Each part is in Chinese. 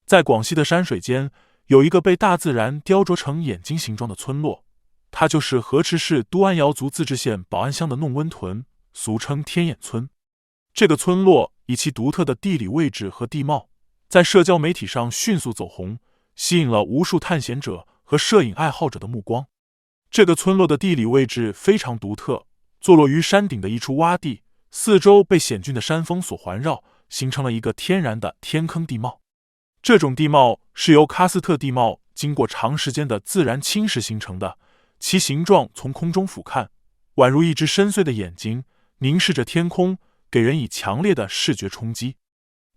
在广西的山水间，有一个被大自然雕琢成眼睛形状的村落，它就是河池市都安瑶族自治县保安乡的弄温屯，俗称天眼村。这个村落以其独特的地理位置和地貌，在社交媒体上迅速走红，吸引了无数探险者和摄影爱好者的目光。这个村落的地理位置非常独特，坐落于山顶的一处洼地，四周被险峻的山峰所环绕，形成了一个天然的天坑地貌。这种地貌是由喀斯特地貌经过长时间的自然侵蚀形成的，其形状从空中俯瞰，宛如一只深邃的眼睛，凝视着天空，给人以强烈的视觉冲击。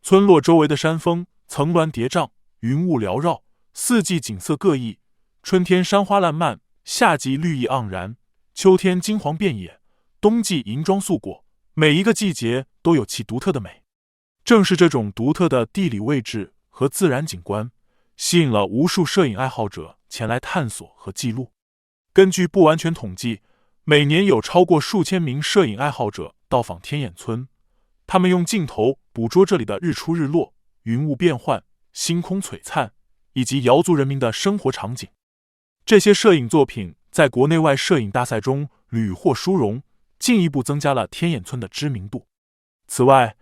村落周围的山峰层峦叠嶂，云雾缭绕，四季景色各异，春天山花烂漫，夏季绿意盎然，秋天金黄遍野，冬季银装素裹，每一个季节都有其独特的美。正是这种独特的地理位置和自然景观，吸引了无数摄影爱好者前来探索和记录。根据不完全统计，每年有超过数千名摄影爱好者到访天眼村，他们用镜头捕捉这里的日出日落、云雾变幻、星空璀璨，以及瑶族人民的生活场景。这些摄影作品在国内外摄影大赛中屡获殊荣，进一步增加了天眼村的知名度。此外，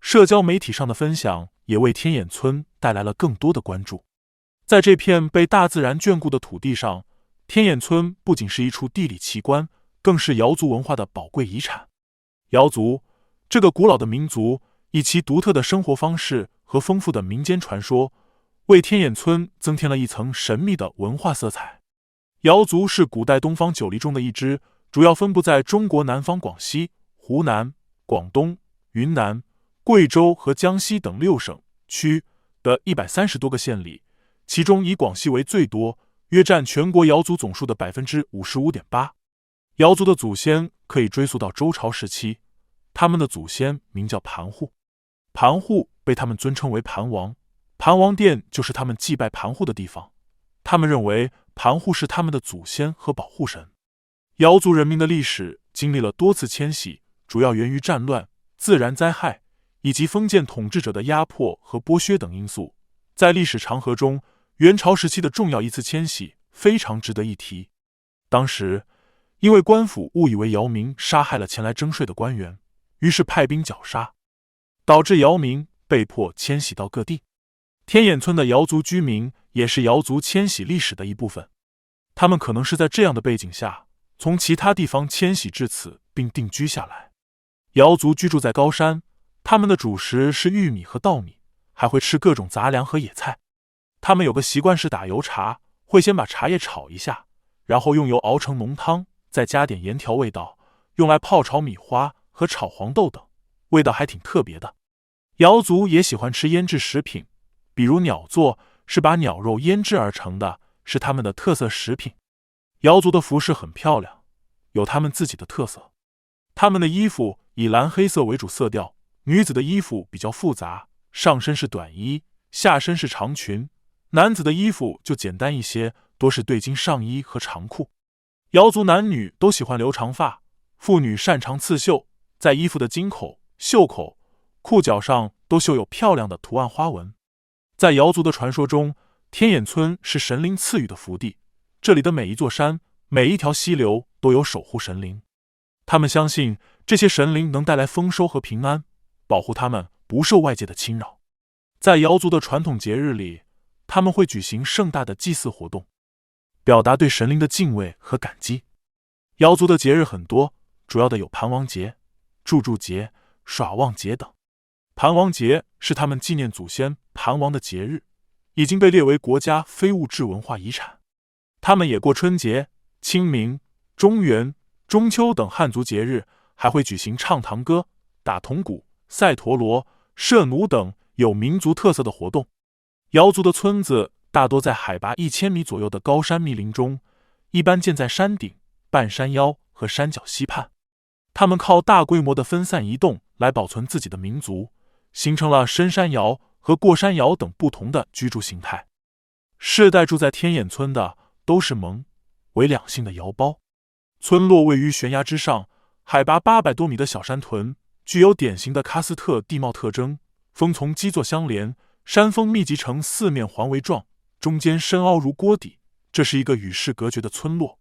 社交媒体上的分享也为天眼村带来了更多的关注。在这片被大自然眷顾的土地上，天眼村不仅是一处地理奇观，更是瑶族文化的宝贵遗产。瑶族这个古老的民族，以其独特的生活方式和丰富的民间传说，为天眼村增添了一层神秘的文化色彩。瑶族是古代东方九黎中的一支，主要分布在中国南方广西、湖南、广东、云南、贵州和江西等6省区的130多个县里，其中以广西为最多，约占全国瑶族总数的 55.8%。 瑶族的祖先可以追溯到周朝时期，他们的祖先名叫盘户，盘户被他们尊称为盘王，盘王殿就是他们祭拜盘户的地方。他们认为盘户是他们的祖先和保护神。瑶族人民的历史经历了多次迁徙，主要源于战乱、自然灾害以及封建统治者的压迫和剥削等因素。在历史长河中，元朝时期的重要一次迁徙非常值得一提。当时因为官府误以为瑶民杀害了前来征税的官员，于是派兵绞杀，导致瑶民被迫迁徙到各地。天眼村的瑶族居民也是瑶族迁徙历史的一部分，他们可能是在这样的背景下从其他地方迁徙至此并定居下来。瑶族居住在高山，他们的主食是玉米和稻米，还会吃各种杂粮和野菜。他们有个习惯是打油茶，会先把茶叶炒一下，然后用油熬成浓汤，再加点盐调味道，用来泡炒米花和炒黄豆等，味道还挺特别的。瑶族也喜欢吃腌制食品，比如鸟座是把鸟肉腌制而成的，是他们的特色食品。瑶族的服饰很漂亮，有他们自己的特色。他们的衣服以蓝黑色为主色调，女子的衣服比较复杂，上身是短衣，下身是长裙，男子的衣服就简单一些，多是对襟上衣和长裤。瑶族男女都喜欢留长发，妇女擅长刺绣，在衣服的襟口、袖口、裤脚上都绣有漂亮的图案花纹。在瑶族的传说中，天眼村是神灵赐予的福地，这里的每一座山、每一条溪流都有守护神灵。他们相信这些神灵能带来丰收和平安，保护他们不受外界的侵扰。在瑶族的传统节日里，他们会举行盛大的祭祀活动，表达对神灵的敬畏和感激。瑶族的节日很多，主要的有盘王节、祝祝节、耍旺节等。盘王节是他们纪念祖先盘王的节日，已经被列为国家非物质文化遗产。他们也过春节、清明、中元、中秋等汉族节日，还会举行唱堂歌、打铜鼓、赛陀螺、射弩等有民族特色的活动。瑶族的村子大多在海拔1000米左右的高山密林中，一般建在山顶、半山腰和山脚西畔。他们靠大规模的分散移动来保存自己的民族，形成了深山瑶和过山瑶等不同的居住形态。世代住在天眼村的都是蒙、为两姓的瑶胞。村落位于悬崖之上，海拔800多米的小山屯，具有典型的喀斯特地貌特征，峰丛基座相连，山峰密集成四面环围状，中间深凹如锅底，这是一个与世隔绝的村落。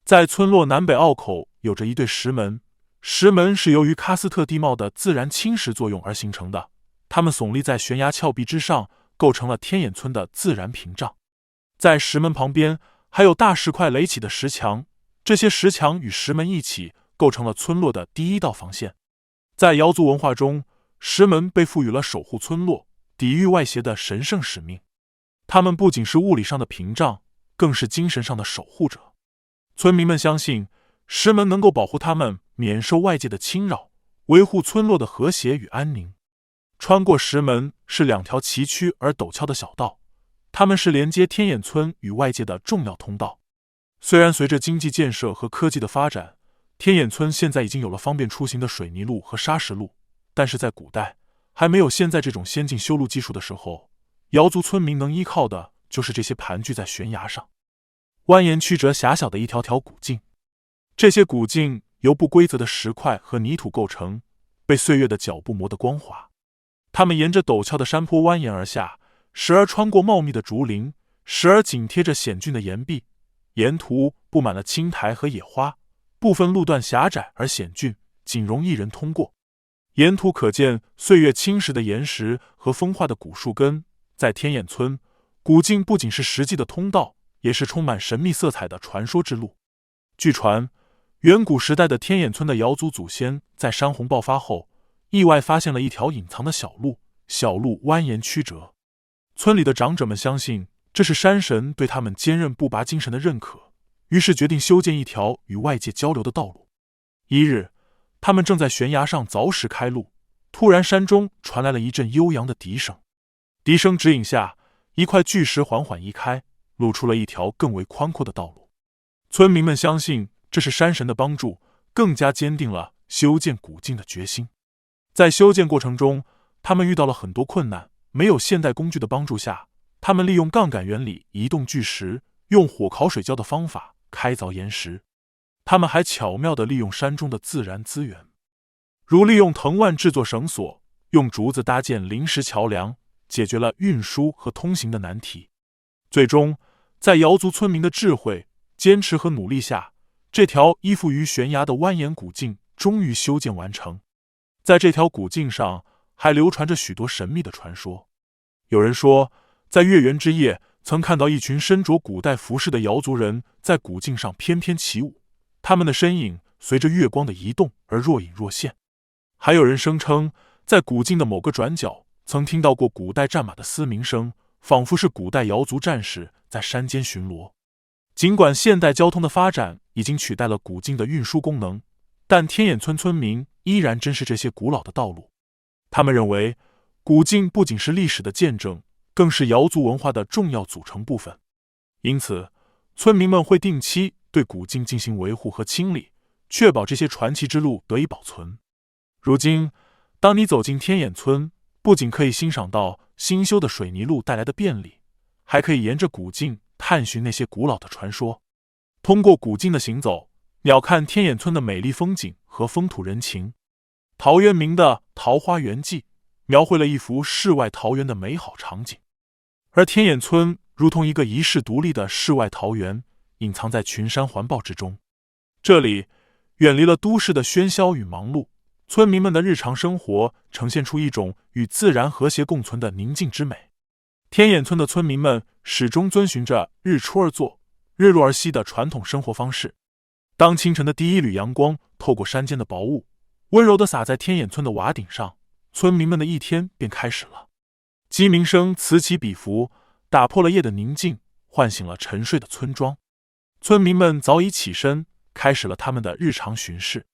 在村落南北隘口有着一对石门，石门是由于喀斯特地貌的自然侵蚀作用而形成的，它们耸立在悬崖峭壁之上，构成了天眼村的自然屏障。在石门旁边还有大石块垒起的石墙，这些石墙与石门一起构成了村落的第一道防线。在瑶族文化中，石门被赋予了守护村落、抵御外邪的神圣使命。他们不仅是物理上的屏障，更是精神上的守护者。村民们相信，石门能够保护他们免受外界的侵扰，维护村落的和谐与安宁。穿过石门是2条崎岖而陡峭的小道，它们是连接天眼村与外界的重要通道。虽然随着经济建设和科技的发展，天眼村现在已经有了方便出行的水泥路和砂石路，但是在古代，还没有现在这种先进修路技术的时候，瑶族村民能依靠的就是这些盘踞在悬崖上、蜿蜒曲折狭小的一条条古径。这些古径由不规则的石块和泥土构成，被岁月的脚步磨得光滑。它们沿着陡峭的山坡蜿蜒而下，时而穿过茂密的竹林，时而紧贴着险峻的岩壁，沿途布满了青苔和野花，部分路段狭窄而险峻，仅容一人通过。沿途可见岁月侵蚀的岩石和风化的古树根。在天眼村，古径不仅是实际的通道，也是充满神秘色彩的传说之路。据传，远古时代的天眼村的瑶族祖先在山洪爆发后，意外发现了一条隐藏的小路，小路蜿蜒曲折。村里的长者们相信，这是山神对他们坚韧不拔精神的认可，于是决定修建一条与外界交流的道路。一日，他们正在悬崖上凿石开路，突然山中传来了一阵悠扬的笛声。笛声指引下，一块巨石缓缓移开，露出了一条更为宽阔的道路。村民们相信这是山神的帮助，更加坚定了修建古径的决心。在修建过程中，他们遇到了很多困难，没有现代工具的帮助下，他们利用杠杆原理移动巨石，用火烤水浇的方法开凿岩石。他们还巧妙地利用山中的自然资源，如利用藤蔓制作绳索，用竹子搭建临时桥梁，解决了运输和通行的难题。最终，在瑶族村民的智慧、坚持和努力下，这条依附于悬崖的蜿蜒古径终于修建完成。在这条古径上，还流传着许多神秘的传说。有人说，在月圆之夜，曾看到一群身着古代服饰的瑶族人在古径上翩翩起舞，他们的身影随着月光的移动而若隐若现。还有人声称，在古径的某个转角，曾听到过古代战马的嘶鸣声，仿佛是古代瑶族战士在山间巡逻。尽管现代交通的发展已经取代了古径的运输功能，但天眼村村民依然珍视这些古老的道路。他们认为，古径不仅是历史的见证，更是瑶族文化的重要组成部分。因此，村民们会定期对古径进行维护和清理，确保这些传奇之路得以保存。如今，当你走进天眼村，不仅可以欣赏到新修的水泥路带来的便利，还可以沿着古径探寻那些古老的传说。通过古径的行走，鸟瞰天眼村的美丽风景和风土人情。陶渊明的《桃花源记》描绘了一幅世外桃源的美好场景，而天眼村如同一个遗世独立的世外桃源，隐藏在群山环抱之中。这里远离了都市的喧嚣与忙碌，村民们的日常生活呈现出一种与自然和谐共存的宁静之美。天眼村的村民们始终遵循着日出而作，日落而息的传统生活方式。当清晨的第一缕阳光透过山间的薄雾，温柔地洒在天眼村的瓦顶上，村民们的一天便开始了。鸡鸣声此起彼伏，打破了夜的宁静，唤醒了沉睡的村庄。村民们早已起身，开始了他们的日常巡视。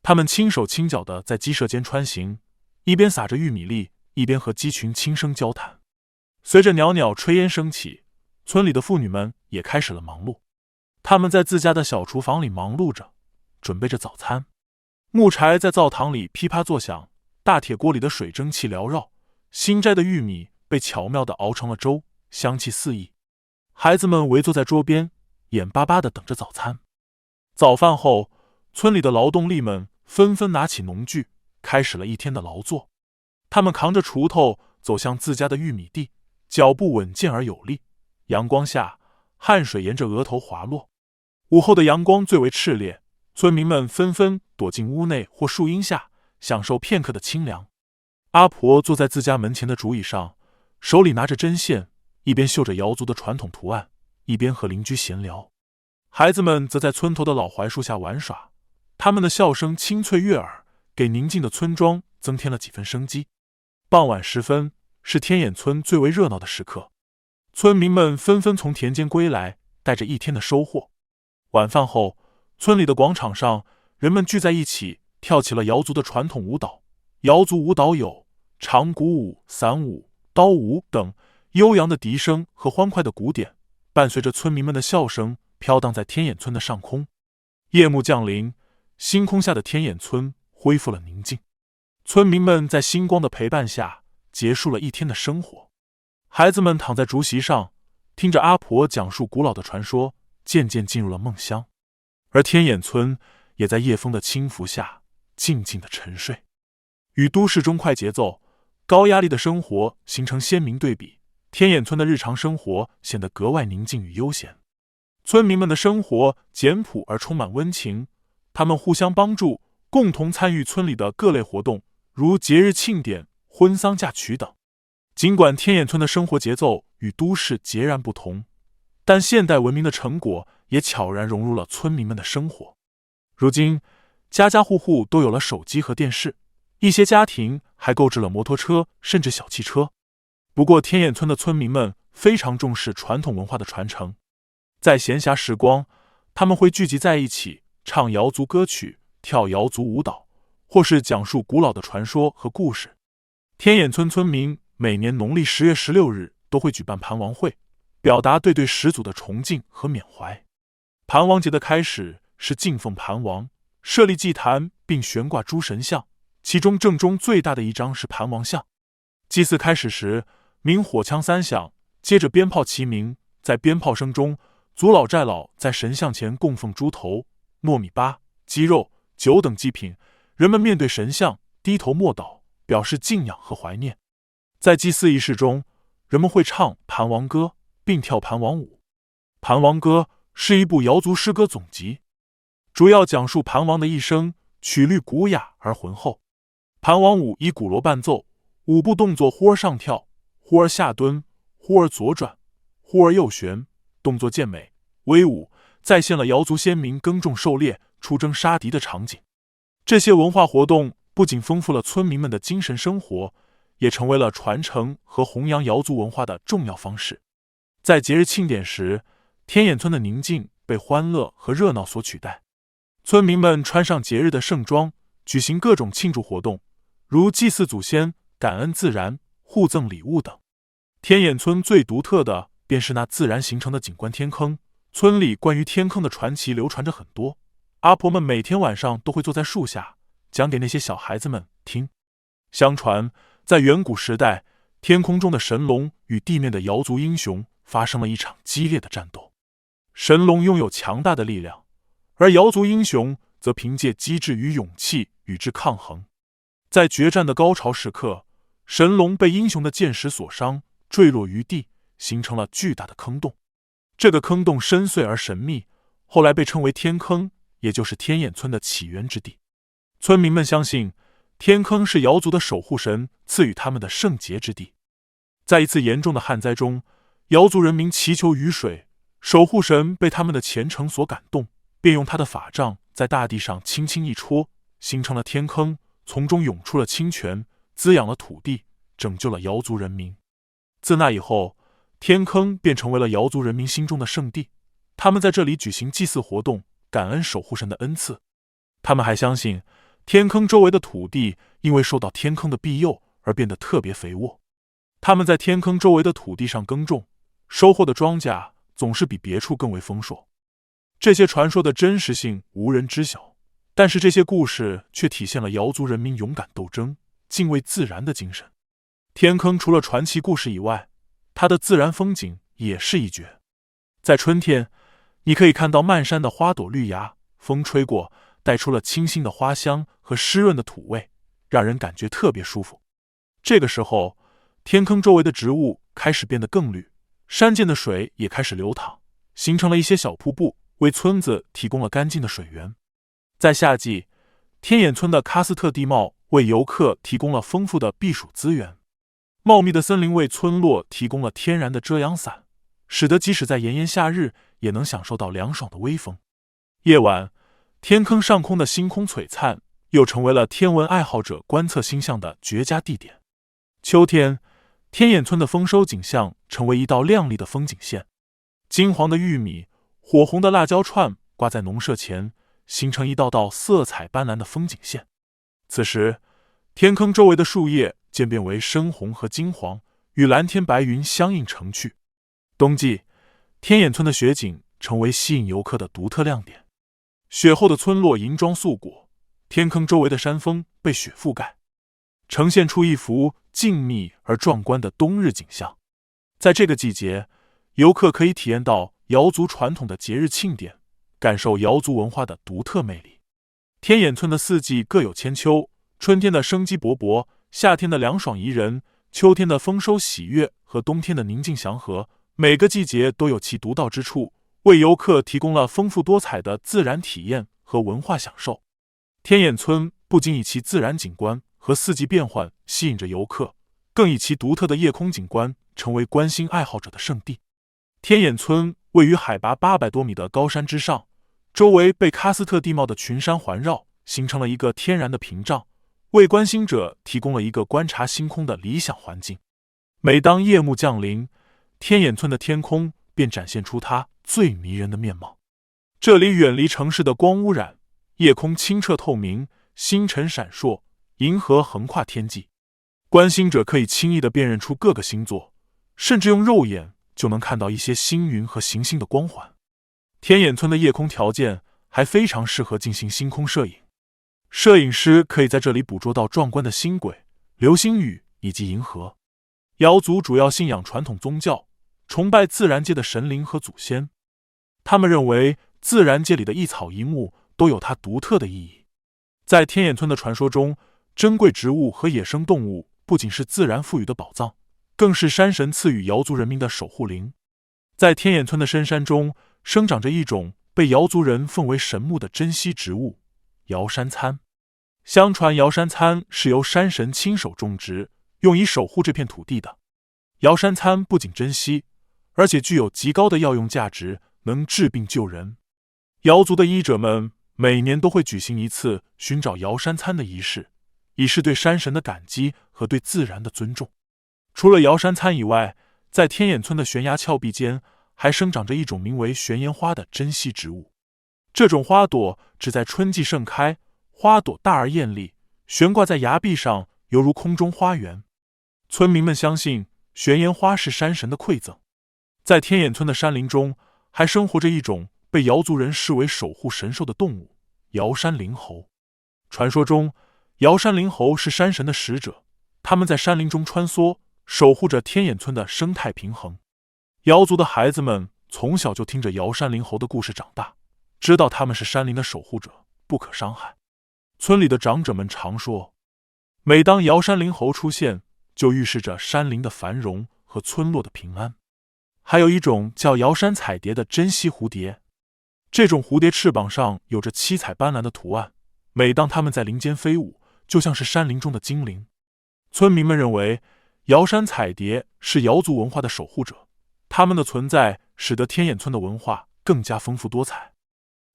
他们轻手轻脚地在鸡舍间穿行，一边撒着玉米粒，一边和鸡群轻声交谈。随着袅袅炊烟升起，村里的妇女们也开始了忙碌。他们在自家的小厨房里忙碌着，准备着早餐。木柴在灶堂里噼啪作响，大铁锅里的水蒸气缭绕，新摘的玉米被巧妙地熬成了粥，香气四溢。孩子们围坐在桌边，眼巴巴地等着早餐。早饭后，村里的劳动力们纷纷拿起农具，开始了一天的劳作。他们扛着锄头，走向自家的玉米地，脚步稳健而有力。阳光下，汗水沿着额头滑落。午后的阳光最为炽烈，村民们纷纷躲进屋内或树荫下，享受片刻的清凉。阿婆坐在自家门前的竹椅上，手里拿着针线，一边绣着瑶族的传统图案，一边和邻居闲聊。孩子们则在村头的老槐树下玩耍，他们的笑声清脆悦耳，给宁静的村庄增添了几分生机。傍晚时分是天眼村最为热闹的时刻，村民们纷纷从田间归来，带着一天的收获。晚饭后，村里的广场上，人们聚在一起，跳起了瑶族的传统舞蹈。瑶族舞蹈有长鼓舞、散舞、刀舞等，悠扬的笛声和欢快的鼓点，伴随着村民们的笑声，飘荡在天眼村的上空。夜幕降临，星空下的天眼村恢复了宁静。村民们在星光的陪伴下，结束了一天的生活。孩子们躺在竹席上，听着阿婆讲述古老的传说，渐渐进入了梦乡。而天眼村也在夜风的轻拂下，静静的沉睡。与都市中快节奏、高压力的生活形成鲜明对比，天眼村的日常生活显得格外宁静与悠闲。村民们的生活简朴而充满温情，他们互相帮助，共同参与村里的各类活动，如节日庆典、婚丧嫁娶等。尽管天眼村的生活节奏与都市截然不同，但现代文明的成果也悄然融入了村民们的生活。如今，家家户户都有了手机和电视，一些家庭还购置了摩托车甚至小汽车。不过，天眼村的村民们非常重视传统文化的传承，在闲暇时光，他们会聚集在一起，唱瑶族歌曲，跳瑶族舞蹈，或是讲述古老的传说和故事。天眼村村民每年农历10月16日都会举办盘王会，表达对始祖的崇敬和缅怀。盘王节的开始是敬奉盘王，设立祭坛并悬挂诸神像，其中正中最大的一张是盘王像。祭祀开始时，鸣火枪3响，接着鞭炮齐鸣，在鞭炮声中，族老寨老在神像前供奉猪头、糯米粑、鸡肉、酒等祭品，人们面对神像低头默祷，表示敬仰和怀念。在祭祀仪式中，人们会唱盘王歌，并跳盘王舞。盘王歌是一部瑶族诗歌总集，主要讲述盘王的一生，曲律古雅而浑厚。盘王舞以鼓锣伴奏，舞步动作忽而上跳，忽而下蹲，忽而左转，忽而右旋，动作健美威武，再现了瑶族先民耕种狩猎、出征杀敌的场景。这些文化活动不仅丰富了村民们的精神生活，也成为了传承和弘扬瑶族文化的重要方式。在节日庆典时，天眼村的宁静被欢乐和热闹所取代。村民们穿上节日的盛装，举行各种庆祝活动，如祭祀祖先、感恩自然、互赠礼物等。天眼村最独特的便是那自然形成的景观天坑，村里关于天坑的传奇流传着很多。阿婆们每天晚上都会坐在树下，讲给那些小孩子们听。相传，在远古时代，天空中的神龙与地面的瑶族英雄发生了一场激烈的战斗。神龙拥有强大的力量，而瑶族英雄则凭借机智与勇气与之抗衡。在决战的高潮时刻，神龙被英雄的箭矢所伤，坠落于地，形成了巨大的坑洞。这个坑洞深邃而神秘，后来被称为天坑，也就是天眼村的起源之地。村民们相信，天坑是瑶族的守护神赐予他们的圣洁之地。在一次严重的旱灾中，瑶族人民祈求雨水，守护神被他们的虔诚所感动，便用他的法杖在大地上轻轻一戳，形成了天坑，从中涌出了清泉，滋养了土地，拯救了瑶族人民。自那以后，天坑便成为了瑶族人民心中的圣地，他们在这里举行祭祀活动，感恩守护神的恩赐。他们还相信，天坑周围的土地因为受到天坑的庇佑而变得特别肥沃。他们在天坑周围的土地上耕种，收获的庄稼总是比别处更为丰硕。这些传说的真实性无人知晓，但是这些故事却体现了瑶族人民勇敢斗争、敬畏自然的精神。天坑除了传奇故事以外，它的自然风景也是一绝。在春天，你可以看到漫山的花朵绿芽，风吹过，带出了清新的花香和湿润的土味，让人感觉特别舒服。这个时候，天坑周围的植物开始变得更绿，山涧的水也开始流淌，形成了一些小瀑布，为村子提供了干净的水源。在夏季，天眼村的喀斯特地貌为游客提供了丰富的避暑资源，茂密的森林为村落提供了天然的遮阳伞，使得即使在炎炎夏日也能享受到凉爽的微风。夜晚，天坑上空的星空璀璨，又成为了天文爱好者观测星象的绝佳地点。秋天，天眼村的丰收景象成为一道亮丽的风景线，金黄的玉米、火红的辣椒串挂在农舍前，形成一道道色彩斑斓的风景线。此时，天坑周围的树叶渐变为深红和金黄，与蓝天白云相映成趣。冬季，天眼村的雪景成为吸引游客的独特亮点。雪后的村落银装素裹，天坑周围的山峰被雪覆盖，呈现出一幅静谧而壮观的冬日景象。在这个季节，游客可以体验到瑶族传统的节日庆典，感受瑶族文化的独特魅力。天眼村的四季各有千秋，春天的生机勃勃，夏天的凉爽宜人，秋天的丰收喜悦和冬天的宁静祥和，每个季节都有其独到之处，为游客提供了丰富多彩的自然体验和文化享受。天眼村不仅以其自然景观和四季变换吸引着游客，更以其独特的夜空景观成为观星爱好者的圣地。天眼村位于海拔800多米的高山之上，周围被喀斯特地貌的群山环绕，形成了一个天然的屏障，为观星者提供了一个观察星空的理想环境。每当夜幕降临，天眼村的天空便展现出它最迷人的面貌。这里远离城市的光污染，夜空清澈透明，星辰闪烁，银河横跨天际。观星者可以轻易地辨认出各个星座，甚至用肉眼就能看到一些星云和行星的光环。天眼村的夜空条件还非常适合进行星空摄影，摄影师可以在这里捕捉到壮观的星轨、流星雨以及银河。瑶族主要信仰传统宗教，崇拜自然界的神灵和祖先，他们认为自然界里的一草一木都有它独特的意义。在天眼村的传说中，珍贵植物和野生动物不仅是自然赋予的宝藏，更是山神赐予瑶族人民的守护灵。在天眼村的深山中，生长着一种被瑶族人奉为神木的珍稀植物——瑶山参。相传瑶山参是由山神亲手种植，用以守护这片土地的。瑶山参不仅珍稀，而且具有极高的药用价值，能治病救人。瑶族的医者们每年都会举行一次寻找瑶山参的仪式，以示对山神的感激和对自然的尊重。除了瑶山参以外，在天眼村的悬崖峭壁间还生长着一种名为玄岩花的珍稀植物。这种花朵只在春季盛开，花朵大而艳丽，悬挂在崖壁上，犹如空中花园。村民们相信玄岩花是山神的馈赠。在天眼村的山林中，还生活着一种被瑶族人视为守护神兽的动物——瑶山灵猴。传说中，瑶山灵猴是山神的使者，他们在山林中穿梭，守护着天眼村的生态平衡。瑶族的孩子们从小就听着瑶山灵猴的故事长大，知道他们是山林的守护者，不可伤害。村里的长者们常说，每当瑶山灵猴出现，就预示着山林的繁荣和村落的平安。还有一种叫瑶山彩蝶的珍稀蝴蝶，这种蝴蝶翅膀上有着七彩斑斓的图案，每当它们在林间飞舞，就像是山林中的精灵。村民们认为，瑶山彩蝶是瑶族文化的守护者，它们的存在使得天眼村的文化更加丰富多彩。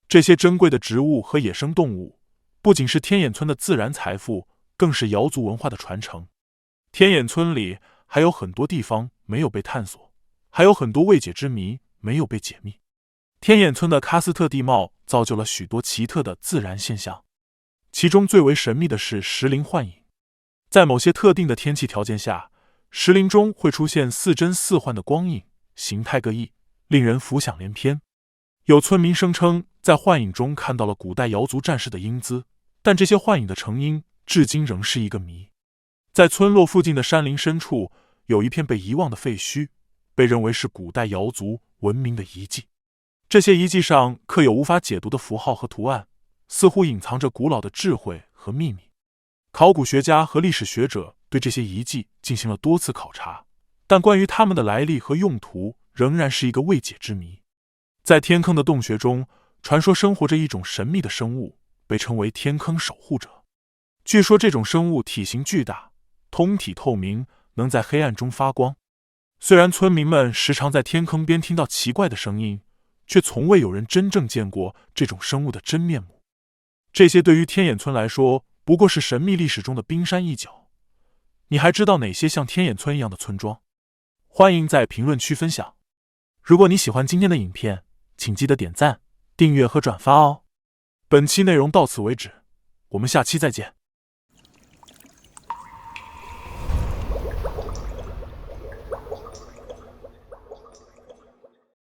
这些珍贵的植物和野生动物，不仅是天眼村的自然财富，更是瑶族文化的传承。天眼村里还有很多地方没有被探索，还有很多未解之谜没有被解密。天眼村的喀斯特地貌造就了许多奇特的自然现象，其中最为神秘的是石林幻影。在某些特定的天气条件下，石林中会出现似真似幻的光影，形态各异，令人浮想联翩。有村民声称在幻影中看到了古代瑶族战士的英姿，但这些幻影的成因至今仍是一个谜。在村落附近的山林深处，有一片被遗忘的废墟，被认为是古代瑶族文明的遗迹。这些遗迹上刻有无法解读的符号和图案，似乎隐藏着古老的智慧和秘密。考古学家和历史学者对这些遗迹进行了多次考察，但关于它们的来历和用途仍然是一个未解之谜。在天坑的洞穴中，传说生活着一种神秘的生物，被称为天坑守护者。据说这种生物体型巨大，通体透明，能在黑暗中发光。虽然村民们时常在天坑边听到奇怪的声音，却从未有人真正见过这种生物的真面目。这些对于天眼村来说不过是神秘历史中的冰山一角。你还知道哪些像天眼村一样的村庄？欢迎在评论区分享。如果你喜欢今天的影片，请记得点赞、订阅和转发哦。本期内容到此为止，我们下期再见。